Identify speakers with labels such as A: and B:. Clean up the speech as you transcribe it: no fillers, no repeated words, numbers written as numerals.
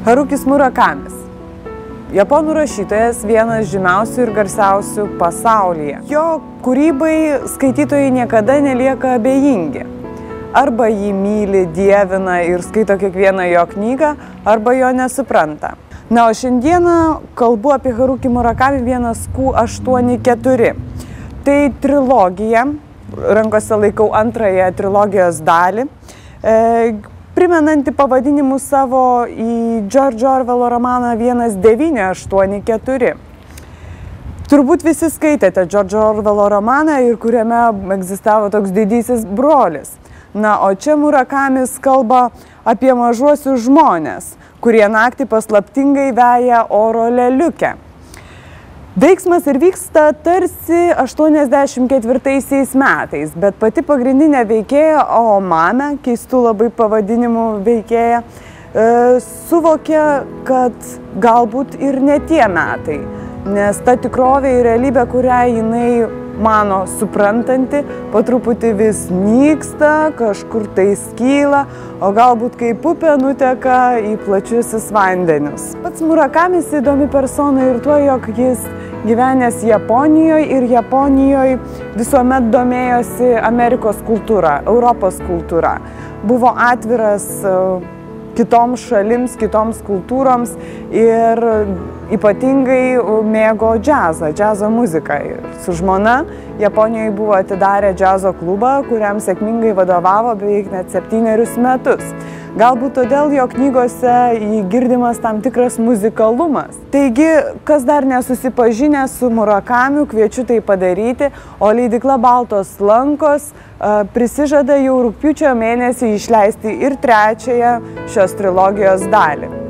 A: Harukis Murakamis. Japonų rašytojas, vienas žymiausių ir garsiausių pasaulyje. Jo kūrybai skaitytojai niekada nelieka abejingi. Arba jį myli, dievina ir skaito kiekvieną jo knygą, arba jo nesupranta. Na, o šiandieną kalbu apie Harukį Murakami 1Q84. Tai trilogija, rankose laikau antrąją trilogijos dalį, primenanti pavadinimu savo į George Orwello romaną 1984. Turbūt visi skaitėte George Orwello romaną, ir kuriame egzistavo toks didysis brolis. Na, o čia Murakamis kalba apie mažuosius žmones, kurie naktį paslaptingai veja oro lėliukę. Veiksmas ir vyksta tarsi 84 metais, bet pati pagrindinė veikėja, Aomame, keistų labai pavadinimų veikėja, suvokia, kad galbūt ir ne tie metai, nes ta tikrovė ir realybė, kurią jinai mano suprantanti, po truputį vis nyksta, kažkur tai skyla, o galbūt kaip upė nuteka į plačiusius vandenius. Pats Murakamis įdomi persona ir tuo, jog jis gyvenęs Japonijoje ir Japonijoje visuomet domėjosi Amerikos kultūra, Europos kultūra. Buvo atviras kitoms šalims, kitoms kultūroms ir ypatingai mėgo džiazo muziką. Su žmona Japonijoje buvo atidarę džiazo klubą, kuriam sėkmingai vadovavo beveik net 7 metus. Galbūt todėl jo knygose girdimas tam tikras muzikalumas. Taigi, kas dar nesusipažinę su Murakamiu, kviečiu tai padaryti, o leidykla Baltos lankos prisižada jau rugpjūčio mėnesį išleisti ir trečiąją šios trilogijos dalį.